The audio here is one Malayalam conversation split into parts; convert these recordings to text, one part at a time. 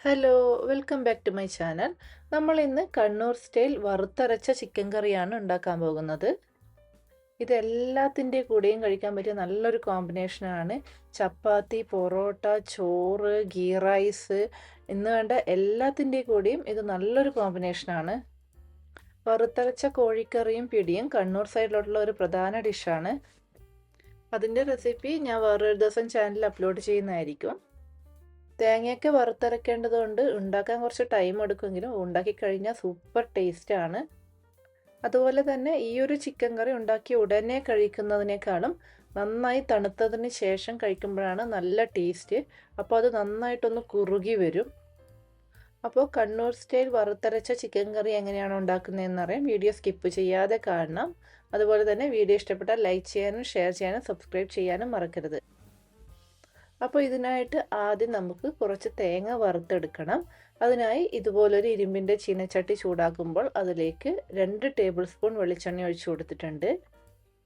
Hello, welcome back to my channel. നമ്മൾ ഇന്ന് കണ്ണൂർ സ്റ്റൈൽ വറുത്തരച്ച ചിക്കൻ കറിയാണ് ഉണ്ടാക്കാൻ പോകുന്നത്. ഇത് എല്ലാത്തിൻ്റെ കൂടെയും കഴിക്കാൻ പറ്റിയ നല്ലൊരു കോമ്പിനേഷനാണ്. ചപ്പാത്തി, പൊറോട്ട, ചോറ്, ഗീ റൈസ് എന്ന് വേണ്ട എല്ലാത്തിൻ്റെ കൂടെയും ഇത് നല്ലൊരു കോമ്പിനേഷനാണ്. വറുത്തരച്ച കോഴിക്കറിയും പിടിയും കണ്ണൂർ സൈഡിലോട്ടുള്ള ഒരു പ്രധാന ഡിഷാണ്. അതിൻ്റെ റെസിപ്പി ഞാൻ വേറൊരു ദിവസം ചാനലിൽ അപ്ലോഡ് ചെയ്യുന്നതായിരിക്കും. തേങ്ങയൊക്കെ വറുത്തരക്കേണ്ടതുകൊണ്ട് ഉണ്ടാക്കാൻ കുറച്ച് ടൈം എടുക്കുമെങ്കിലും ഉണ്ടാക്കി കഴിഞ്ഞാൽ സൂപ്പർ ടേസ്റ്റാണ്. അതുപോലെ തന്നെ ഈ ഒരു ചിക്കൻ കറി ഉണ്ടാക്കി ഉടനെ കഴിക്കുന്നതിനേക്കാളും നന്നായി തണുത്തതിന് ശേഷം കഴിക്കുമ്പോഴാണ് നല്ല ടേസ്റ്റ്. അപ്പോൾ അത് നന്നായിട്ടൊന്ന് കുറുകി വരും. അപ്പോൾ കണ്ണൂർ സ്റ്റൈൽ വറുത്തരച്ച ചിക്കൻ കറി എങ്ങനെയാണ് ഉണ്ടാക്കുന്നതെന്ന് അറിയാം. വീഡിയോ സ്കിപ്പ് ചെയ്യാതെ കാണണം. അതുപോലെ തന്നെ വീഡിയോ ഇഷ്ടപ്പെട്ടാൽ ലൈക്ക് ചെയ്യാനും ഷെയർ ചെയ്യാനും സബ്സ്ക്രൈബ് ചെയ്യാനും മറക്കരുത്. അപ്പോൾ ഇതിനായിട്ട് ആദ്യം നമുക്ക് കുറച്ച് തേങ്ങ വറുത്തെടുക്കണം. അതിനായി ഇതുപോലൊരു ഇരുമ്പിൻ്റെ ചീനച്ചട്ടി ചൂടാക്കുമ്പോൾ അതിലേക്ക് 2 ടേബിൾ സ്പൂൺ വെളിച്ചെണ്ണ ഒഴിച്ചു കൊടുത്തിട്ടുണ്ട്.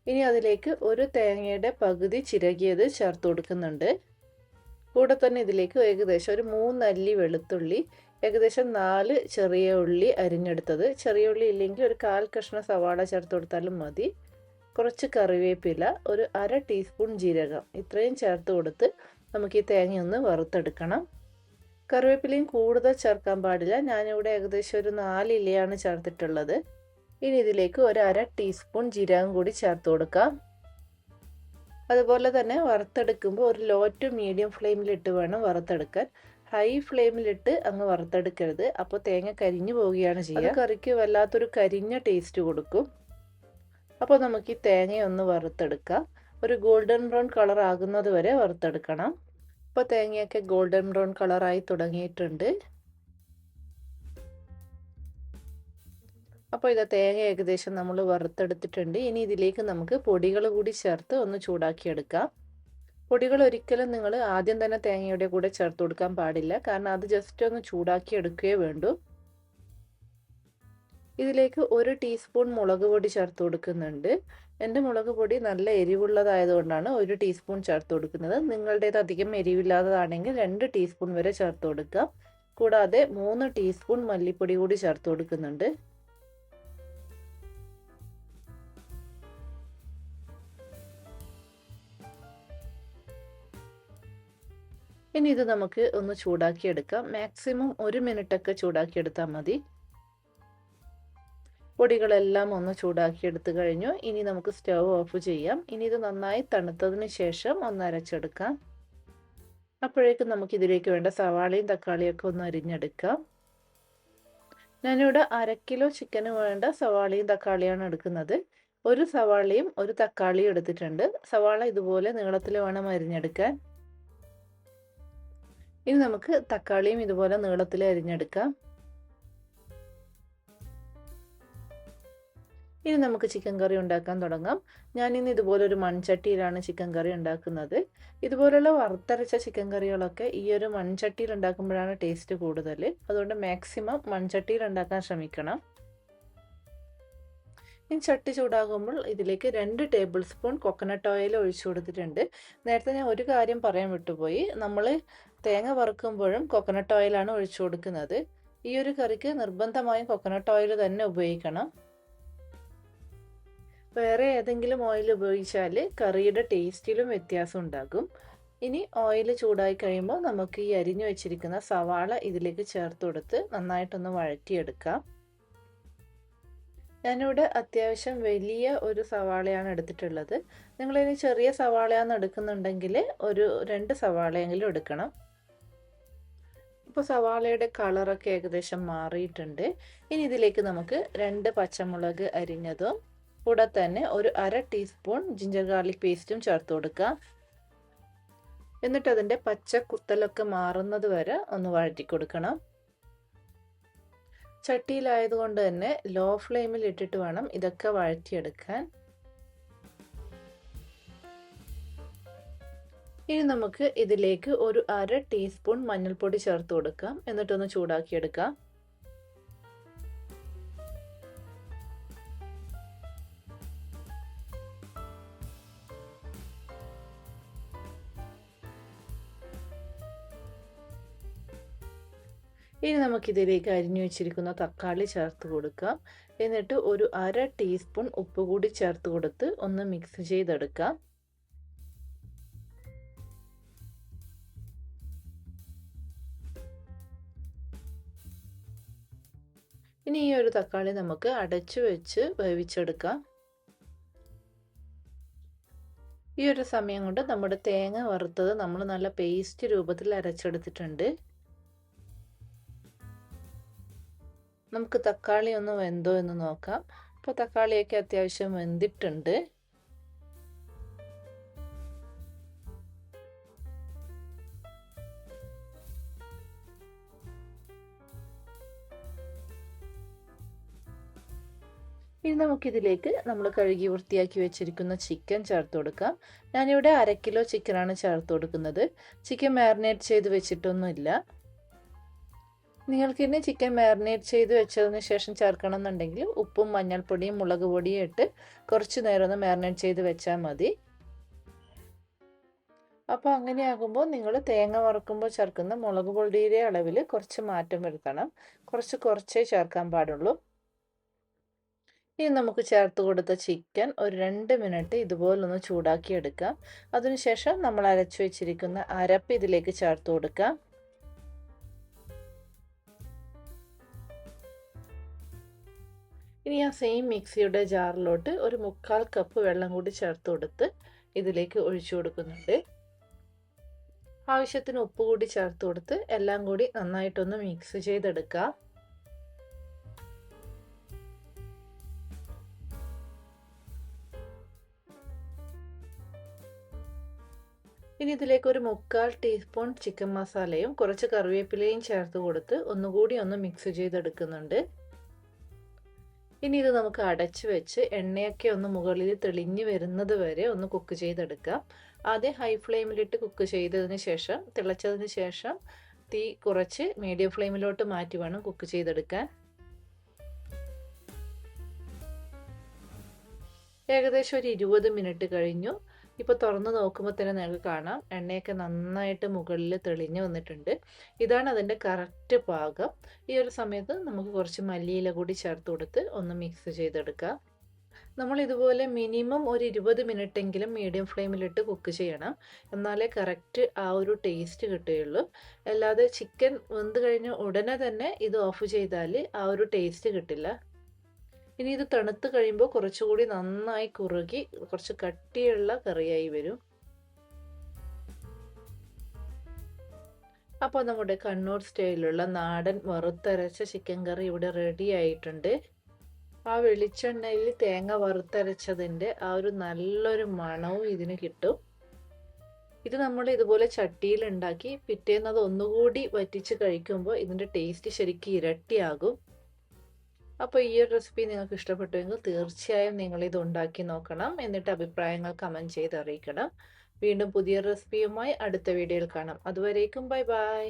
ഇനി അതിലേക്ക് ഒരു തേങ്ങയുടെ പകുതി ചിരകിയത് ചേർത്ത് കൊടുക്കുന്നുണ്ട്. കൂടെ തന്നെ ഇതിലേക്ക് ഏകദേശം ഒരു 3 അല്ലി വെളുത്തുള്ളി, ഏകദേശം 4 ചെറിയ ഉള്ളി അരിഞ്ഞെടുത്തത്, ചെറിയ ഉള്ളി ഇല്ലെങ്കിൽ ഒരു 1/4 കഷ്ണം സവാള ചേർത്ത് കൊടുത്താലും മതി, കുറച്ച് കറിവേപ്പില, ഒരു 1/2 ടീസ്പൂൺ ജീരകം, ഇത്രയും ചേർത്ത് കൊടുത്ത് നമുക്ക് ഈ തേങ്ങയൊന്ന് വറുത്തെടുക്കണം. കറിവേപ്പിലയും കൂടുതൽ ചേർക്കാൻ പാടില്ല. ഞാനിവിടെ ഏകദേശം ഒരു 4 ഇലയാണ് ചേർത്തിട്ടുള്ളത്. ഇനി ഇതിലേക്ക് ഒരു 1/2 ടീസ്പൂൺ ജീരകം കൂടി ചേർത്ത് കൊടുക്കാം. അതുപോലെ തന്നെ വറുത്തെടുക്കുമ്പോൾ ഒരു ലോ ടു മീഡിയം ഫ്ലെയിമിലിട്ട് വേണം വറുത്തെടുക്കാൻ. ഹൈ ഫ്ലെയിമിലിട്ട് അങ്ങ് വറുത്തെടുക്കരുത്, അപ്പോൾ തേങ്ങ കരിഞ്ഞു പോവുകയാണ് ചെയ്യുക. കറിക്ക് വല്ലാത്തൊരു കരിഞ്ഞ ടേസ്റ്റ് കൊടുക്കും. അപ്പോൾ നമുക്ക് ഈ തേങ്ങയൊന്ന് വറുത്തെടുക്കാം. ഒരു ഗോൾഡൻ ബ്രൗൺ കളർ ആകുന്നത് വരെ വറുത്തെടുക്കണം. ഇപ്പോൾ തേങ്ങയൊക്കെ ഗോൾഡൻ ബ്രൗൺ കളറായി തുടങ്ങിയിട്ടുണ്ട്. അപ്പോൾ ഇത് തേങ്ങ ഏകദേശം നമ്മൾ വറുത്തെടുത്തിട്ടുണ്ട്. ഇനി ഇതിലേക്ക് നമുക്ക് പൊടികൾ കൂടി ചേർത്ത് ഒന്ന് ചൂടാക്കിയെടുക്കാം. പൊടികൾ ഒരിക്കലും നിങ്ങൾ ആദ്യം തന്നെ തേങ്ങയുടെ കൂടെ ചേർത്ത് കൊടുക്കാൻ പാടില്ല, കാരണം അത് ജസ്റ്റ് ഒന്ന് ചൂടാക്കി എടുക്കുകയേ വേണ്ടൂ. ഇതിലേക്ക് 1 ടീസ്പൂൺ മുളക് പൊടി ചേർത്ത് കൊടുക്കുന്നുണ്ട്. എൻ്റെ മുളക് പൊടി നല്ല എരിവുള്ളതായതുകൊണ്ടാണ് 1 ടീസ്പൂൺ ചേർത്ത് കൊടുക്കുന്നത്. നിങ്ങളുടേത് അധികം എരിവില്ലാത്തതാണെങ്കിൽ 2 ടീസ്പൂൺ വരെ ചേർത്ത് കൊടുക്കാം. കൂടാതെ 3 ടീസ്പൂൺ മല്ലിപ്പൊടി കൂടി ചേർത്ത് കൊടുക്കുന്നുണ്ട്. ഇനി ഇത് നമുക്ക് ഒന്ന് ചൂടാക്കിയെടുക്കാം. മാക്സിമം 1 മിനിറ്റൊക്കെ ചൂടാക്കിയെടുത്താൽ മതി. പൊടികളെല്ലാം ഒന്ന് ചൂടാക്കിയെടുത്ത് കഴിഞ്ഞു. ഇനി നമുക്ക് സ്റ്റവ് ഓഫ് ചെയ്യാം. ഇനി ഇത് നന്നായി തണുത്തതിന് ശേഷം ഒന്ന് അരച്ചെടുക്കാം. അപ്പോഴേക്കും നമുക്കിതിലേക്ക് വേണ്ട സവാളയും തക്കാളിയൊക്കെ ഒന്ന് അരിഞ്ഞെടുക്കാം. ഞാനിവിടെ 1/2 കിലോ ചിക്കന് വേണ്ട സവാളയും തക്കാളിയാണ് എടുക്കുന്നത്. ഒരു സവാളയും ഒരു തക്കാളിയും എടുത്തിട്ടുണ്ട്. സവാള ഇതുപോലെ നീളത്തിൽ വേണം അരിഞ്ഞെടുക്കാൻ. ഇനി നമുക്ക് തക്കാളിയും ഇതുപോലെ നീളത്തിൽ അരിഞ്ഞെടുക്കാം. ഇനി നമുക്ക് ചിക്കൻ കറി ഉണ്ടാക്കാൻ തുടങ്ങാം. ഞാനിന്ന് ഇതുപോലൊരു മൺചട്ടിയിലാണ് ചിക്കൻ കറി ഉണ്ടാക്കുന്നത്. ഇതുപോലുള്ള വറുത്തരച്ച ചിക്കൻ കറികളൊക്കെ ഈ ഒരു മൺചട്ടിയിൽ ഉണ്ടാക്കുമ്പോഴാണ് ടേസ്റ്റ് കൂടുതൽ. അതുകൊണ്ട് മാക്സിമം മൺചട്ടിയിൽ ഉണ്ടാക്കാൻ ശ്രമിക്കണം. ഇനി ചട്ടി ചൂടാകുമ്പോൾ ഇതിലേക്ക് 2 ടേബിൾ സ്പൂൺ കോക്കനട്ട് ഓയിൽ ഒഴിച്ചു കൊടുത്തിട്ടുണ്ട്. നേരത്തെ ഞാൻ ഒരു കാര്യം പറയാൻ വിട്ടുപോയി. നമ്മൾ തേങ്ങ വറുക്കുമ്പോഴും കോക്കനട്ട് ഓയിലാണ് ഒഴിച്ചു കൊടുക്കുന്നത്. ഈ ഒരു കറിക്ക് നിർബന്ധമായും കോക്കനട്ട് ഓയിൽ തന്നെ ഉപയോഗിക്കണം. വേറെ ഏതെങ്കിലും ഓയിൽ ഉപയോഗിച്ചാൽ കറിയുടെ ടേസ്റ്റിലും വ്യത്യാസം ഉണ്ടാകും. ഇനി ഓയിൽ ചൂടായി കഴിയുമ്പോൾ നമുക്ക് ഈ അരിഞ്ഞു വെച്ചിരിക്കുന്ന സവാള ഇതിലേക്ക് ചേർത്ത് കൊടുത്ത് നന്നായിട്ടൊന്ന് വഴറ്റിയെടുക്കാം. ഞാനിവിടെ അത്യാവശ്യം വലിയ ഒരു സവാളയാണ് എടുത്തിട്ടുള്ളത്. നിങ്ങളിനി ചെറിയ സവാളയാണ് എടുക്കുന്നുണ്ടെങ്കിൽ ഒരു 2 സവാളയെങ്കിലും എടുക്കണം. ഇപ്പോൾ സവാളയുടെ കളറൊക്കെ ഏകദേശം മാറിയിട്ടുണ്ട്. ഇനി ഇതിലേക്ക് നമുക്ക് 2 പച്ചമുളക് അരിഞ്ഞതും കൂടെ തന്നെ ഒരു 1/2 ടീസ്പൂൺ ജിഞ്ചർ ഗാർലിക് പേസ്റ്റും ചേർത്ത് കൊടുക്കുക. എന്നിട്ട് അതിൻ്റെ പച്ച കുത്തലൊക്കെ മാറുന്നത് വരെ ഒന്ന് വഴറ്റി കൊടുക്കണം. ചട്ടിയിലായതുകൊണ്ട് തന്നെ ലോ ഫ്ലെയിമിൽ ഇട്ടിട്ട് വേണം ഇതൊക്കെ വഴറ്റിയെടുക്കാൻ. ഇനി നമുക്ക് ഇതിലേക്ക് ഒരു 1/2 ടീസ്പൂൺ മഞ്ഞൾപ്പൊടി ചേർത്ത് കൊടുക്കാം. എന്നിട്ടൊന്ന് ചൂടാക്കിയെടുക്കാം. ഇനി നമുക്കിതിലേക്ക് അരിഞ്ഞു വെച്ചിരിക്കുന്ന തക്കാളി ചേർത്ത് കൊടുക്കാം. എന്നിട്ട് ഒരു 1/2 ടീസ്പൂൺ ഉപ്പ് കൂടി ചേർത്ത് കൊടുത്ത് ഒന്ന് മിക്സ് ചെയ്തെടുക്കാം. ഇനി ഈ ഒരു തക്കാളി നമുക്ക് അടച്ചു വെച്ച് വേവിച്ചെടുക്കാം. ഈ ഒരു സമയം കൊണ്ട് നമ്മുടെ തേങ്ങ വറുത്തത് നമ്മൾ നല്ല പേസ്റ്റ് രൂപത്തിൽ അരച്ചെടുത്തിട്ടുണ്ട്. നമുക്ക് തക്കാളി ഒന്ന് വെന്തോ എന്ന് നോക്കാം. അപ്പോൾ തക്കാളിയൊക്കെ അത്യാവശ്യം വെന്തിട്ടുണ്ട്. ഇനി നമുക്കിതിലേക്ക് നമ്മൾ കഴുകി വൃത്തിയാക്കി വെച്ചിരിക്കുന്ന ചിക്കൻ ചേർത്ത് കൊടുക്കാം. ഞാനിവിടെ 1/2 കിലോ ചിക്കനാണ് ചേർത്ത് കൊടുക്കുന്നത്. ചിക്കൻ മാരിനേറ്റ് ചെയ്ത് വെച്ചിട്ടൊന്നുമില്ല. നിങ്ങൾക്കിനി ചിക്കൻ മാരിനേറ്റ് ചെയ്ത് വെച്ചതിന് ശേഷം ചേർക്കണം എന്നുണ്ടെങ്കിൽ ഉപ്പും മഞ്ഞൾപ്പൊടിയും മുളക് പൊടിയും ഇട്ട് കുറച്ച് നേരം ഒന്ന് മാരിനേറ്റ് ചെയ്ത് വെച്ചാൽ മതി. അപ്പോൾ അങ്ങനെയാകുമ്പോൾ നിങ്ങൾ തേങ്ങ വറുക്കുമ്പോൾ ചേർക്കുന്ന മുളക് പൊടിയുടെ അളവിൽ കുറച്ച് മാറ്റം വരുത്തണം. കുറച്ചേ ചേർക്കാൻ പാടുള്ളൂ. ഇനി നമുക്ക് ചേർത്ത് കൊടുത്ത ചിക്കൻ ഒരു 2 മിനിറ്റ് ഇതുപോലൊന്ന് ചൂടാക്കി എടുക്കാം. അതിനുശേഷം നമ്മൾ അരച്ചു വെച്ചിരിക്കുന്ന അരപ്പ് ഇതിലേക്ക് ചേർത്ത് കൊടുക്കാം. ഇനി ആ സെയിം മിക്സിയുടെ ജാറിലോട്ട് ഒരു 3/4 കപ്പ് വെള്ളം കൂടി ചേർത്ത് കൊടുത്ത് ഇതിലേക്ക് ഒഴിച്ചു കൊടുക്കുന്നുണ്ട്. ആവശ്യത്തിന് ഉപ്പ് കൂടി ചേർത്ത് കൊടുത്ത് എല്ലാം കൂടി നന്നായിട്ടൊന്ന് മിക്സ് ചെയ്തെടുക്കാം. ഇനി ഇതിലേക്ക് ഒരു 3/4 ടീസ്പൂൺ ചിക്കൻ മസാലയും കുറച്ച് കറിവേപ്പിലയും ചേർത്ത് കൊടുത്ത് ഒന്നുകൂടി ഒന്ന് മിക്സ് ചെയ്തെടുക്കുന്നുണ്ട്. ഇനി ഇത് നമുക്ക് അടച്ചു വെച്ച് എണ്ണയൊക്കെ ഒന്ന് മുകളിൽ തെളിഞ്ഞു വരുന്നത് വരെ ഒന്ന് കുക്ക് ചെയ്തെടുക്കാം. ആദ്യം ഹൈ ഫ്ലെയിമിലിട്ട് കുക്ക് ചെയ്തതിന് ശേഷം തിളച്ചതിന് ശേഷം തീ കുറച്ച് മീഡിയം ഫ്ലെയിമിലോട്ട് മാറ്റി വേണം കുക്ക് ചെയ്തെടുക്കാൻ. ഏകദേശം ഒരു 20 മിനിറ്റ് കഴിഞ്ഞു. ഇപ്പോൾ തുറന്ന് നോക്കുമ്പോൾ തന്നെ നിങ്ങൾക്ക് കാണാം എണ്ണയൊക്കെ നന്നായിട്ട് മുകളിൽ തെളിഞ്ഞു വന്നിട്ടുണ്ട്. ഇതാണ് അതിൻ്റെ കറക്റ്റ് പാകം. ഈ ഒരു സമയത്ത് നമുക്ക് കുറച്ച് മല്ലിയില കൂടി ചേർത്ത് കൊടുത്ത് ഒന്ന് മിക്സ് ചെയ്തെടുക്കാം. നമ്മൾ ഇതുപോലെ മിനിമം ഒരു 20 മിനിറ്റെങ്കിലും മീഡിയം ഫ്ലെയിമിലിട്ട് കുക്ക് ചെയ്യണം. എന്നാലേ കറക്റ്റ് ആ ഒരു ടേസ്റ്റ് കിട്ടുകയുള്ളൂ. അല്ലാതെ ചിക്കൻ വെന്ത് കഴിഞ്ഞ ഉടനെ തന്നെ ഇത് ഓഫ് ചെയ്താൽ ആ ഒരു ടേസ്റ്റ് കിട്ടില്ല. ഇനി ഇത് തണുത്ത് കഴിയുമ്പോൾ കുറച്ചുകൂടി നന്നായി കുറുകി കുറച്ച് കട്ടിയുള്ള കറിയായി വരും. അപ്പോൾ നമ്മുടെ കണ്ണൂർ സ്റ്റൈലിലുള്ള നാടൻ വറുത്തരച്ച ചിക്കൻ കറി ഇവിടെ റെഡി ആയിട്ടുണ്ട്. ആ വെളിച്ചെണ്ണയിൽ തേങ്ങ വറുത്തരച്ചതിൻ്റെ ആ ഒരു നല്ലൊരു മണവും ഇതിന് കിട്ടും. ഇത് നമ്മൾ ഇതുപോലെ ചട്ടിയിൽ ഉണ്ടാക്കി പിറ്റേന്ന് അത് ഒന്നുകൂടി വറ്റിച്ച് കഴിക്കുമ്പോൾ ഇതിൻ്റെ ടേസ്റ്റ് ശരിക്കും ഇരട്ടിയാകും. അപ്പോൾ ഈ ഒരു റെസിപ്പി നിങ്ങൾക്ക് ഇഷ്ടപ്പെട്ടുവെങ്കിൽ തീർച്ചയായും നിങ്ങളിത് ഉണ്ടാക്കി നോക്കണം. എന്നിട്ട് അഭിപ്രായങ്ങൾ കമൻറ്റ് ചെയ്ത് അറിയിക്കണം. വീണ്ടും പുതിയ റെസിപ്പിയുമായി അടുത്ത വീഡിയോയിൽ കാണാം. അതുവരേക്കും ബൈ ബൈ.